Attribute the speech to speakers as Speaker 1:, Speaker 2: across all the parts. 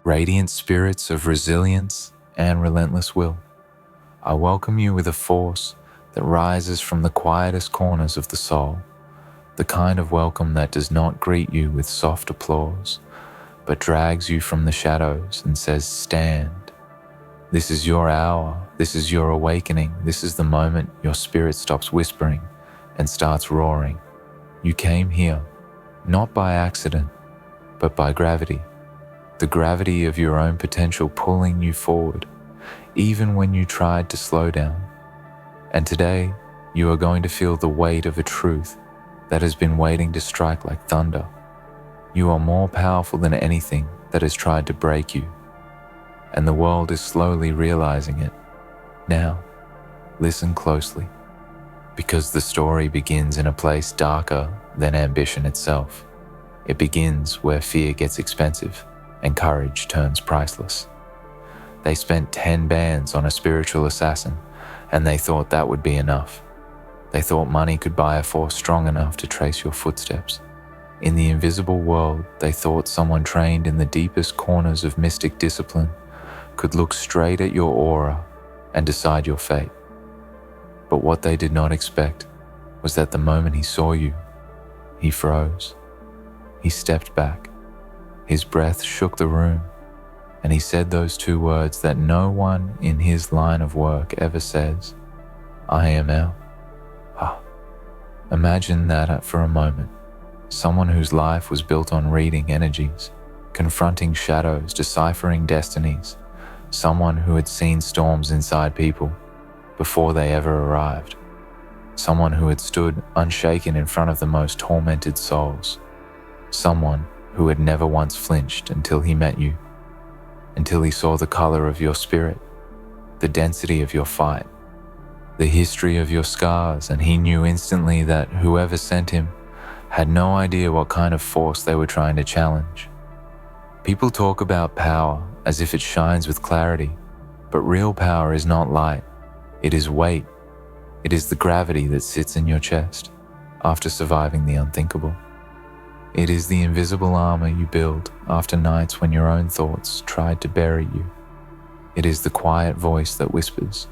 Speaker 1: radiant spirits of resilience and relentless will. I welcome you with a force that rises from the quietest corners of the soul, the kind of welcome that does not greet you with soft applause, but drags you from the shadows and says, "Stand. This is your hour. This is your awakening. This is the moment your spirit stops whispering and starts roaring. You came here, not by accident, but by gravity. The gravity of your own potential pulling you forward, even when you tried to slow down. And today, you are going to feel the weight of a truth that has been waiting to strike like thunder. You are more powerful than anything that has tried to break you, and the world is slowly realizing it. Now, listen closely, because the story begins in a place darker than ambition itself. It begins where fear gets expensive and courage turns priceless. They spent 10 bands on a spiritual assassin, and they thought that would be enough. They thought money could buy a force strong enough to trace your footsteps. In the invisible world, they thought someone trained in the deepest corners of mystic discipline could look straight at your aura and decide your fate. But what they did not expect was that the moment he saw you, he froze. He stepped back. His breath shook the room, and he said those two words that no one in his line of work ever says, "I am out." Imagine that for a moment. Someone whose life was built on reading energies, confronting shadows, deciphering destinies. Someone who had seen storms inside people before they ever arrived. Someone who had stood unshaken in front of the most tormented souls. Someone who had never once flinched until he met you, until he saw the color of your spirit, the density of your fight, the history of your scars, and he knew instantly that whoever sent him had no idea what kind of force they were trying to challenge. People talk about power as if it shines with clarity, but real power is not light. It is weight. It is the gravity that sits in your chest after surviving the unthinkable. It is the invisible armor you build after nights when your own thoughts tried to bury you. It is the quiet voice that whispers,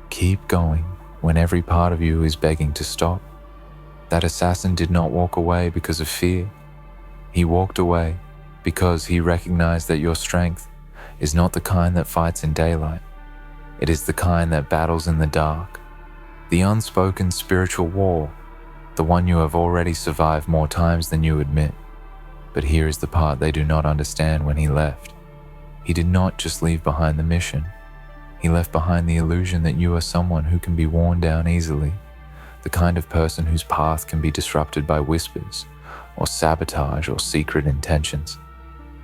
Speaker 1: "Keep going," when every part of you is begging to stop. That assassin did not walk away because of fear. He walked away because he recognized that your strength is not the kind that fights in daylight. It is the kind that battles in the dark. The unspoken spiritual war, the one you have already survived more times than you admit. But here is the part they do not understand when he left. He did not just leave behind the mission. He left behind the illusion that you are someone who can be worn down easily, the kind of person whose path can be disrupted by whispers, or sabotage, or secret intentions.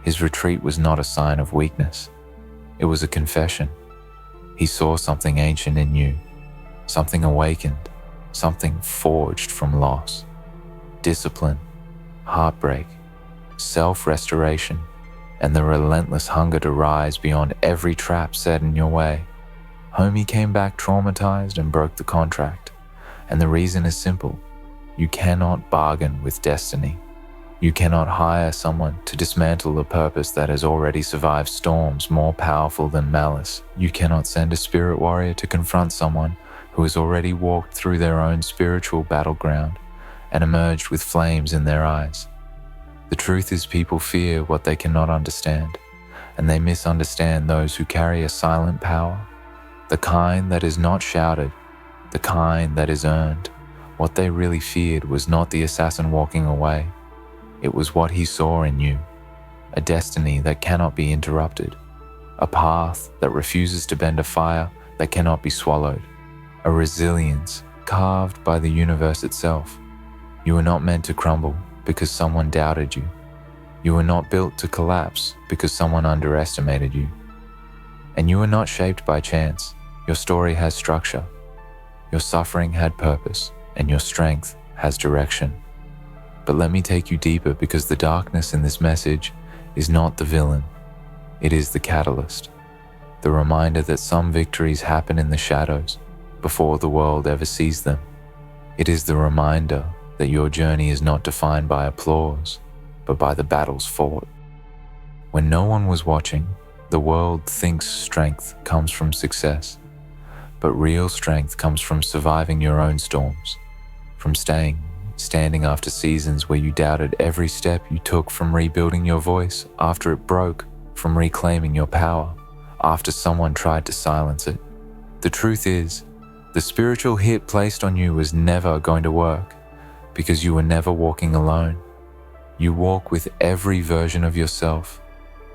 Speaker 1: His retreat was not a sign of weakness. It was a confession. He saw something ancient in you, something awakened, something forged from loss. Discipline, heartbreak, self-restoration, and the relentless hunger to rise beyond every trap set in your way. Homie came back traumatized and broke the contract. And the reason is simple. You cannot bargain with destiny. You cannot hire someone to dismantle a purpose that has already survived storms more powerful than malice. You cannot send a spirit warrior to confront someone who has already walked through their own spiritual battleground and emerged with flames in their eyes. The truth is, people fear what they cannot understand, and they misunderstand those who carry a silent power, the kind that is not shouted, the kind that is earned. What they really feared was not the assassin walking away. It was what he saw in you, a destiny that cannot be interrupted, a path that refuses to bend, a fire that cannot be swallowed, a resilience carved by the universe itself. You were not meant to crumble because someone doubted you. You were not built to collapse because someone underestimated you. And you were not shaped by chance. Your story has structure. Your suffering had purpose, and your strength has direction. But let me take you deeper, because the darkness in this message is not the villain. It is the catalyst, the reminder that some victories happen in the shadows before the world ever sees them. It is the reminder that your journey is not defined by applause, but by the battles fought. When no one was watching, the world thinks strength comes from success, but real strength comes from surviving your own storms, from standing after seasons where you doubted every step you took, from rebuilding your voice after it broke, from reclaiming your power after someone tried to silence it. The truth is, the spiritual hit placed on you was never going to work because you were never walking alone. You walk with every version of yourself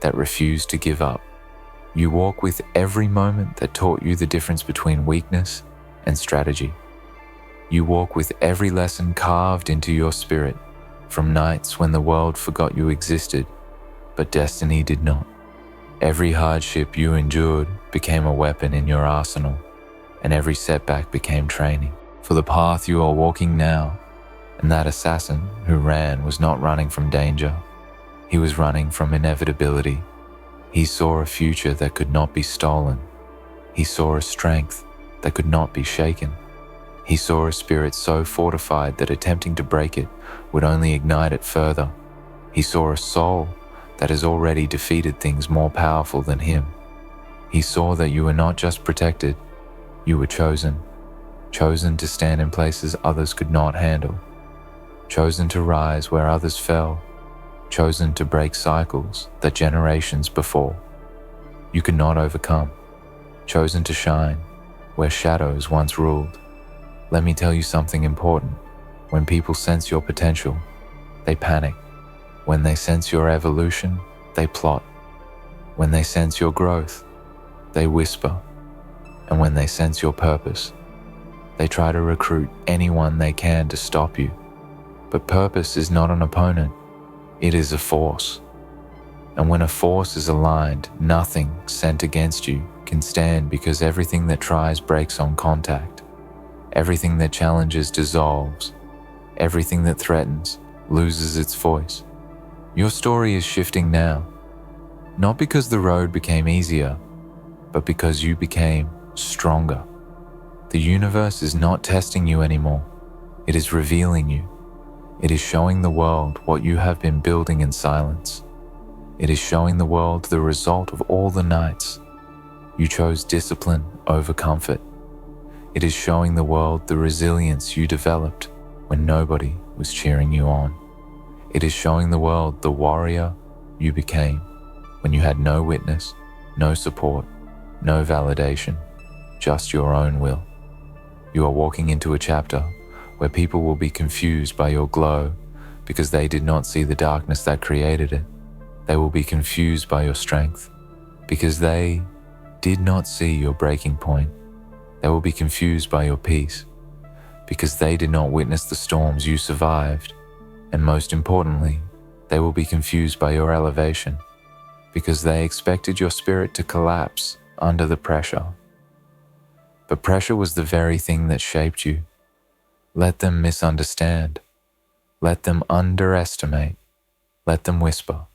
Speaker 1: that refused to give up. You walk with every moment that taught you the difference between weakness and strategy. You walk with every lesson carved into your spirit from nights when the world forgot you existed, but destiny did not. Every hardship you endured became a weapon in your arsenal, and every setback became training for the path you are walking now. And that assassin who ran was not running from danger. He was running from inevitability. He saw a future that could not be stolen. He saw a strength that could not be shaken. He saw a spirit so fortified that attempting to break it would only ignite it further. He saw a soul that has already defeated things more powerful than him. He saw that you were not just protected, you were chosen to stand in places others could not handle, chosen to rise where others fell, chosen to break cycles that generations before you could not overcome, chosen to shine where shadows once ruled. Let me tell you something important. When people sense your potential, they panic. When they sense your evolution, they plot. When they sense your growth, they whisper. And when they sense your purpose, they try to recruit anyone they can to stop you. But purpose is not an opponent. It is a force. And when a force is aligned, nothing sent against you can stand, because everything that tries breaks on contact. Everything that challenges dissolves. Everything that threatens loses its voice. Your story is shifting now, not because the road became easier, but because you became stronger. The universe is not testing you anymore. It is revealing you. It is showing the world what you have been building in silence. It is showing the world the result of all the nights you chose discipline over comfort. It is showing the world the resilience you developed when nobody was cheering you on. It is showing the world the warrior you became when you had no witness, no support, no validation, just your own will. You are walking into a chapter where people will be confused by your glow because they did not see the darkness that created it. They will be confused by your strength because they did not see your breaking point. They will be confused by your peace because they did not witness the storms you survived. And most importantly, they will be confused by your elevation because they expected your spirit to collapse under the pressure. But pressure was the very thing that shaped you. Let them misunderstand. Let them underestimate. Let them whisper.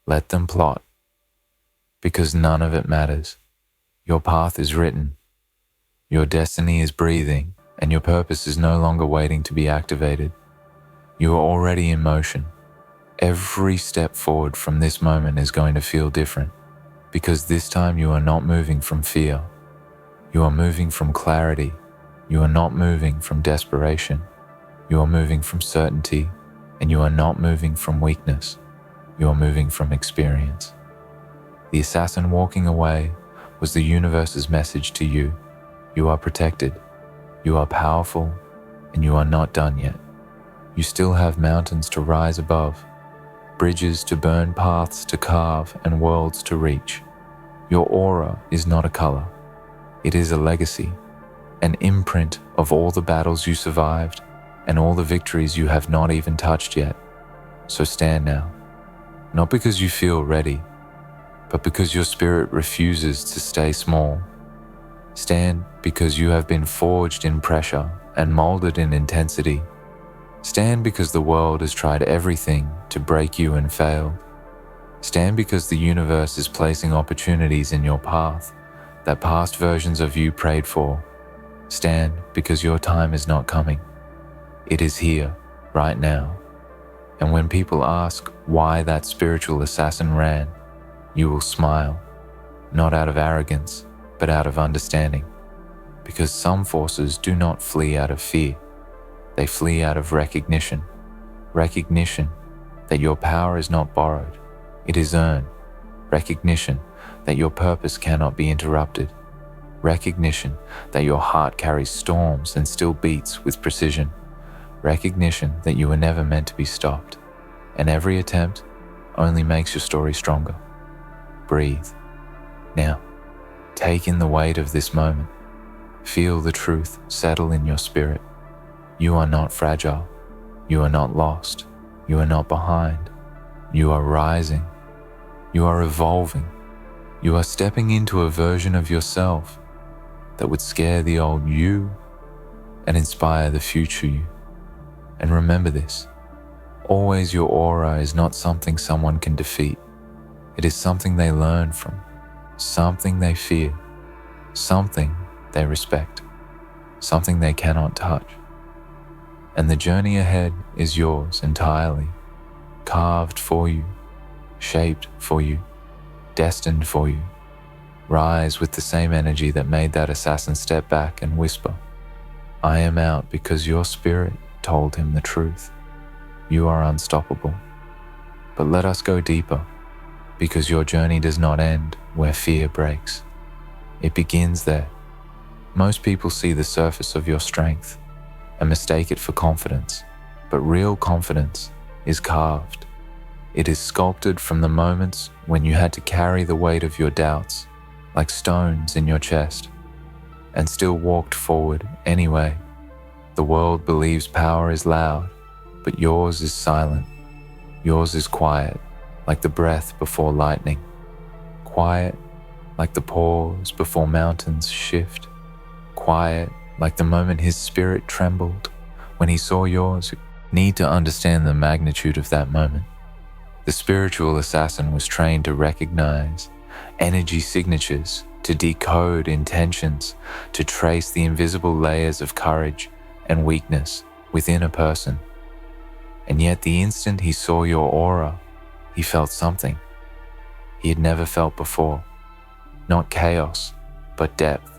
Speaker 1: Let them plot. Because none of it matters. Your path is written. Your destiny is breathing, and your purpose is no longer waiting to be activated. You are already in motion. Every step forward from this moment is going to feel different, because this time you are not moving from fear. You are moving from clarity. You are not moving from desperation. You are moving from certainty, and you are not moving from weakness. You are moving from experience. The assassin walking away was the universe's message to you. You are protected. You are powerful, and you are not done yet. You still have mountains to rise above, bridges to burn, paths to carve, and worlds to reach. Your aura is not a color. It is a legacy, an imprint of all the battles you survived and all the victories you have not even touched yet. So stand now, not because you feel ready, but because your spirit refuses to stay small. Stand because you have been forged in pressure and molded in intensity. Stand because the world has tried everything to break you and failed. Stand because the universe is placing opportunities in your path that past versions of you prayed for. Stand because your time is not coming. It is here, right now. And when people ask why that spiritual assassin ran, You will smile, not out of arrogance, but out of understanding, because some forces do not flee out of fear. They flee out of recognition that your power is not borrowed, it is earned, recognition that your purpose cannot be interrupted, recognition that your heart carries storms and still beats with precision, recognition that you were never meant to be stopped, and every attempt only makes your story stronger. Breathe. Now, take in the weight of this moment. Feel the truth settle in your spirit. You are not fragile. You are not lost. You are not behind. You are rising. You are evolving. You are stepping into a version of yourself that would scare the old you and inspire the future you. And remember this, always your aura is not something someone can defeat. It is something they learn from, something they fear, something they respect, something they cannot touch. And the journey ahead is yours entirely, carved for you, shaped for you, destined for you. Rise with the same energy that made that assassin step back and whisper, "I am out," because your spirit told him the truth. You are unstoppable. But let us go deeper, because your journey does not end where fear breaks. It begins there. Most people see the surface of your strength and mistake it for confidence, but real confidence is carved. It is sculpted from the moments when you had to carry the weight of your doubts like stones in your chest and still walked forward anyway. The world believes power is loud, but yours is silent. Yours is quiet, like the breath before lightning. Quiet, like the pause before mountains shift. Quiet, like the moment his spirit trembled when he saw yours. Need to understand the magnitude of that moment. The spiritual assassin was trained to recognize energy signatures, to decode intentions, to trace the invisible layers of courage and weakness within a person. And yet the instant he saw your aura, he felt something he had never felt before. Not chaos, but depth.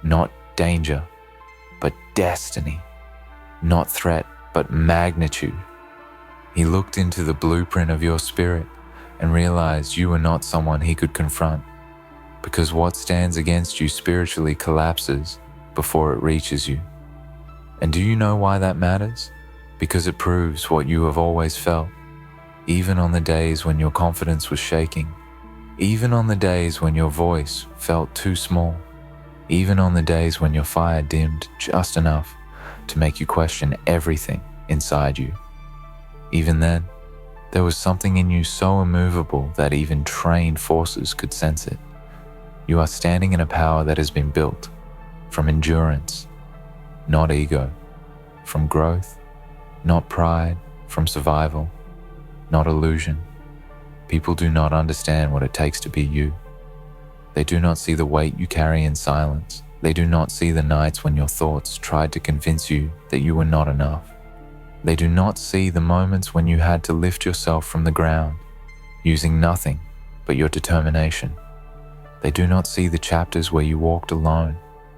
Speaker 1: Not danger, but destiny. Not threat, but magnitude. He looked into the blueprint of your spirit and realized you were not someone he could confront, because what stands against you spiritually collapses before it reaches you. And do you know why that matters? Because it proves what you have always felt, even on the days when your confidence was shaking, even on the days when your voice felt too small, even on the days when your fire dimmed just enough to make you question everything inside you. Even then, there was something in you so immovable that even trained forces could sense it. You are standing in a power that has been built from endurance, not ego, from growth, not pride, from survival, not illusion. People do not understand what it takes to be you. They do not see the weight you carry in silence. They do not see the nights when your thoughts tried to convince you that you were not enough. They do not see the moments when you had to lift yourself from the ground, using nothing but your determination. They do not see the chapters where you walked alone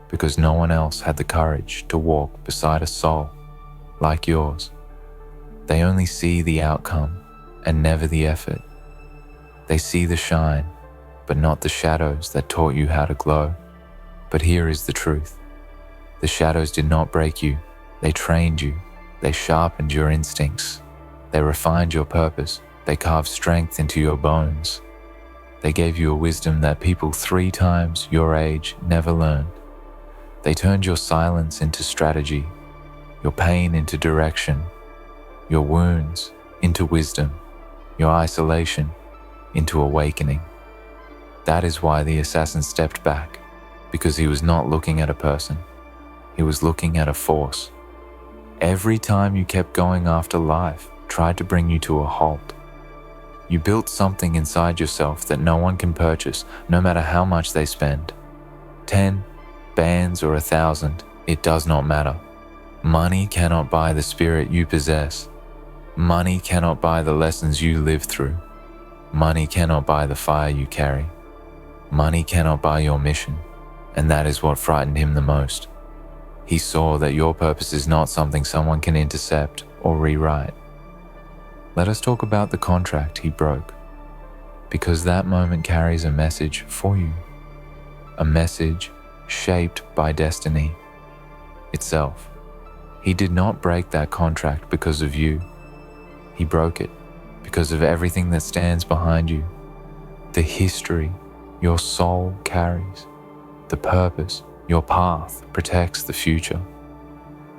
Speaker 1: because no one else had the courage to walk beside a soul like yours. They only see the outcome and never the effort. They see the shine, but not the shadows that taught you how to glow. But here is the truth. The shadows did not break you. They trained you. They sharpened your instincts. They refined your purpose. They carved strength into your bones. They gave you a wisdom that people 3 times your age never learned. They turned your silence into strategy, your pain into direction, your wounds into wisdom, your isolation into awakening. That is why the assassin stepped back, because he was not looking at a person. He was looking at a force. Every time you kept going after life tried to bring you to a halt, you built something inside yourself that no one can purchase, no matter how much they spend. 10 bands or 1,000, it does not matter. Money cannot buy the spirit you possess. Money cannot buy the lessons you live through. Money cannot buy the fire you carry. Money cannot buy your mission, and that is what frightened him the most. He saw that your purpose is not something someone can intercept or rewrite. Let us talk about the contract he broke, because that moment carries a message for you, a message shaped by destiny itself. He did not break that contract because of you. He broke it because of everything that stands behind you, the history your soul carries, the purpose your path protects the future.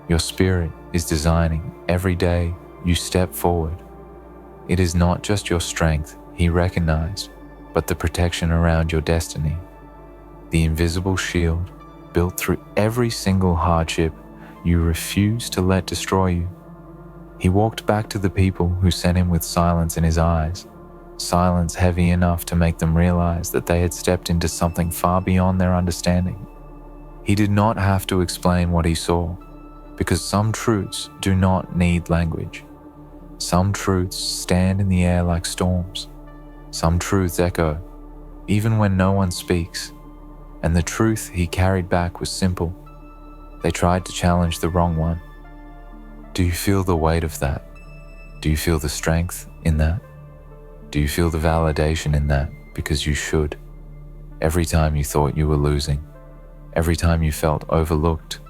Speaker 1: Your spirit is designing every day you step forward. It is not just your strength he recognized, but the protection around your destiny, the invisible shield built through every single hardship you refuse to let destroy you. He walked back to the people who sent him with silence in his eyes, silence heavy enough to make them realize that they had stepped into something far beyond their understanding. He did not have to explain what he saw, because some truths do not need language. Some truths stand in the air like storms. Some truths echo, even when no one speaks. And the truth he carried back was simple. They tried to challenge the wrong one. Do you feel the weight of that? Do you feel the strength in that? Do you feel the validation in that? Because you should. Every time you thought you were losing, every time you felt overlooked,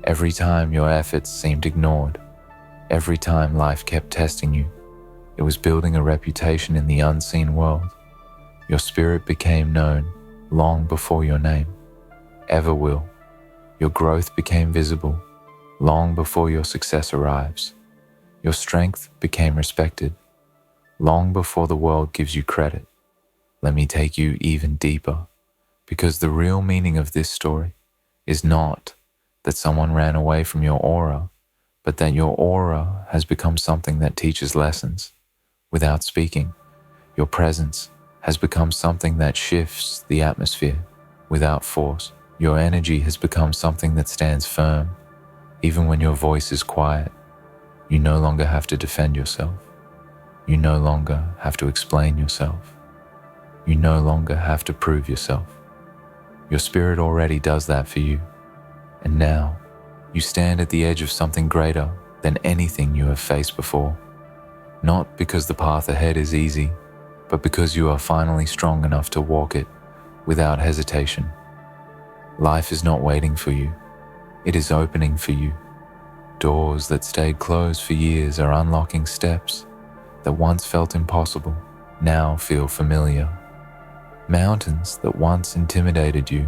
Speaker 1: every time your efforts seemed ignored, every time life kept testing you, it was building a reputation in the unseen world. Your spirit became known long before your name ever will. Your growth became visible long before your success arrives. Your strength became respected long before the world gives you credit. Let me take you even deeper, because the real meaning of this story is not that someone ran away from your aura, but that your aura has become something that teaches lessons without speaking. Your presence has become something that shifts the atmosphere without force. Your energy has become something that stands firm, even when your voice is quiet. You no longer have to defend yourself. You no longer have to explain yourself. You no longer have to prove yourself. Your spirit already does that for you. And now, you stand at the edge of something greater than anything you have faced before. Not because the path ahead is easy, but because you are finally strong enough to walk it without hesitation. Life is not waiting for you. It is opening for you. Doors that stayed closed for years are unlocking steps that once felt impossible now feel familiar. Mountains that once intimidated you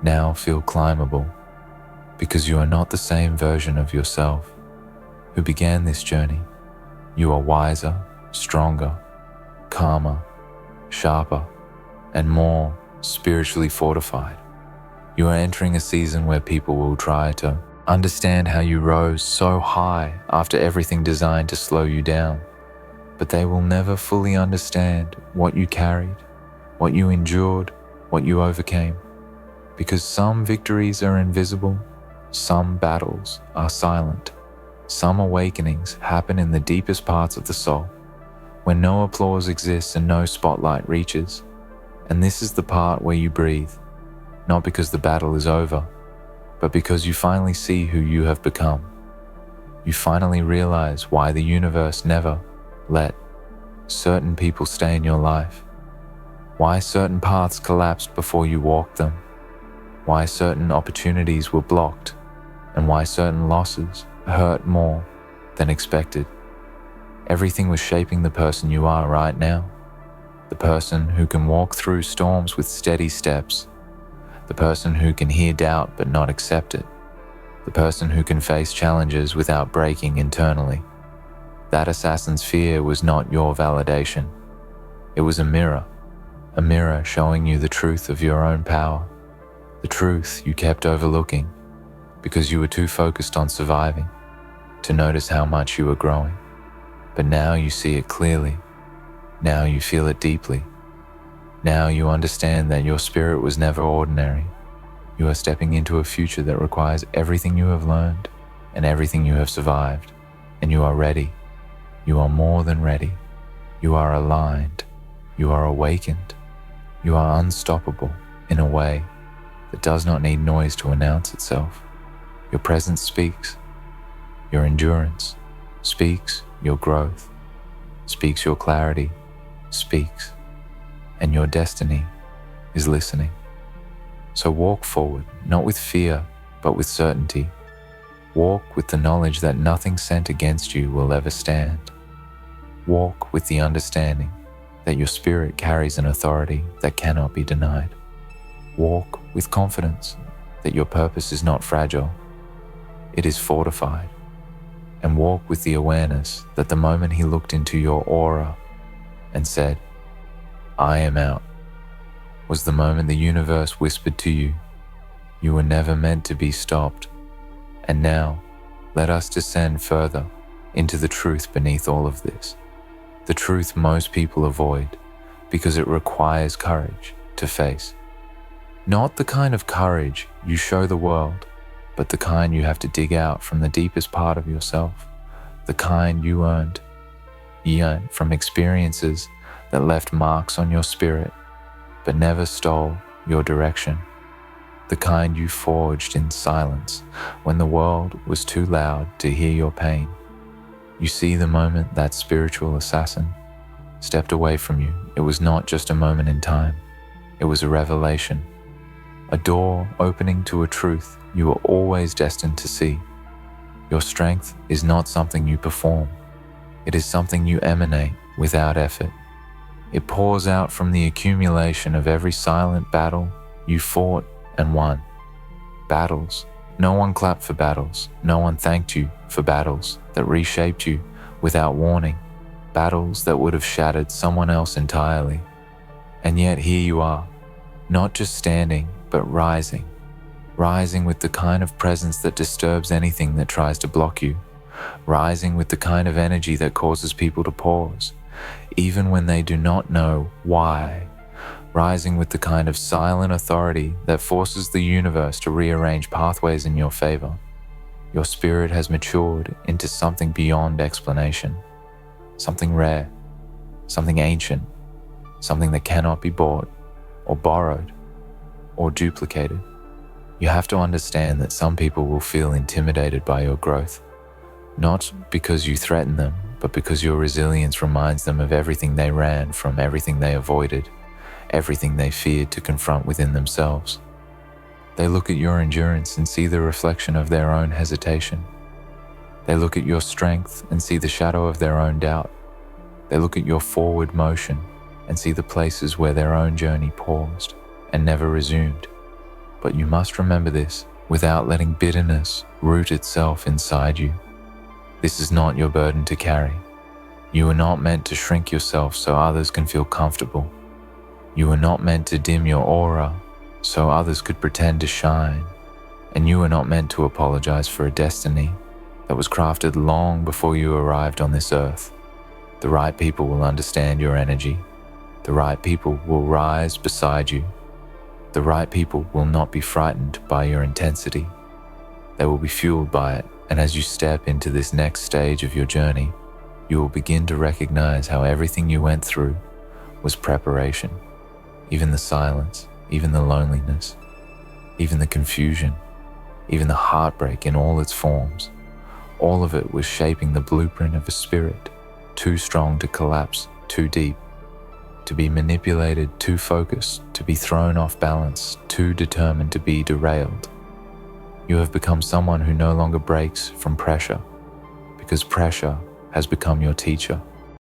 Speaker 1: now feel climbable, because you are not the same version of yourself who began this journey. You are wiser, stronger, calmer, sharper, and more spiritually fortified. You are entering a season where people will try to understand how you rose so high after everything designed to slow you down, but they will never fully understand what you carried, what you endured, what you overcame, because some victories are invisible, some battles are silent, some awakenings happen in the deepest parts of the soul, when no applause exists and no spotlight reaches. And this is the part where you breathe, not because the battle is over, but because you finally see who you have become. You finally realize why the universe never let certain people stay in your life, why certain paths collapsed before you walked them, why certain opportunities were blocked, and why certain losses hurt more than expected. Everything was shaping the person you are right now, the person who can walk through storms with steady steps, the person who can hear doubt but not accept it, the person who can face challenges without breaking internally. That assassin's fear was not your validation. It was a mirror showing you the truth of your own power, the truth you kept overlooking because you were too focused on surviving to notice how much you were growing. But now you see it clearly. Now you feel it deeply. Now you understand that your spirit was never ordinary. You are stepping into a future that requires everything you have learned and everything you have survived, and you are ready. You are more than ready. You are aligned. You are awakened. You are unstoppable in a way that does not need noise to announce itself. Your presence speaks. Your endurance speaks. Your growth speaks. Your clarity speaks. And your destiny is listening. So walk forward, not with fear, but with certainty. Walk with the knowledge that nothing sent against you will ever stand. Walk with the understanding that your spirit carries an authority that cannot be denied. Walk with confidence that your purpose is not fragile, it is fortified. And walk with the awareness that the moment he looked into your aura and said, "I am out," was the moment the universe whispered to you, "You were never meant to be stopped." And now, let us descend further into the truth beneath all of this. The truth most people avoid because it requires courage to face. Not the kind of courage you show the world, but the kind you have to dig out from the deepest part of yourself, the kind you earned from experiences that left marks on your spirit, but never stole your direction, the kind you forged in silence when the world was too loud to hear your pain. You see the moment that spiritual assassin stepped away from you. It was not just a moment in time, it was a revelation, a door opening to a truth you were always destined to see. Your strength is not something you perform, it is something you emanate without effort. It pours out from the accumulation of every silent battle you fought and won. Battles. No one clapped for battles. No one thanked you for battles that reshaped you without warning. Battles that would have shattered someone else entirely. And yet here you are, not just standing, but rising. Rising with the kind of presence that disturbs anything that tries to block you. Rising with the kind of energy that causes people to pause, even when they do not know why. Rising with the kind of silent authority that forces the universe to rearrange pathways in your favor. Your spirit has matured into something beyond explanation. Something rare, something ancient, something that cannot be bought or borrowed or duplicated. You have to understand that some people will feel intimidated by your growth, not because you threaten them, but because your resilience reminds them of everything they ran from, everything they avoided, everything they feared to confront within themselves. They look at your endurance and see the reflection of their own hesitation. They look at your strength and see the shadow of their own doubt. They look at your forward motion and see the places where their own journey paused and never resumed. But you must remember this without letting bitterness root itself inside you. This is not your burden to carry. You are not meant to shrink yourself so others can feel comfortable. You are not meant to dim your aura so others could pretend to shine. And you are not meant to apologize for a destiny that was crafted long before you arrived on this earth. The right people will understand your energy. The right people will rise beside you. The right people will not be frightened by your intensity. They will be fueled by it. And as you step into this next stage of your journey, you will begin to recognize how everything you went through was preparation. Even the silence, even the loneliness, even the confusion, even the heartbreak in all its forms. All of it was shaping the blueprint of a spirit too strong to collapse, too deep, to be manipulated, too focused, to be thrown off balance, too determined to be derailed. You have become someone who no longer breaks from pressure, because pressure has become your teacher.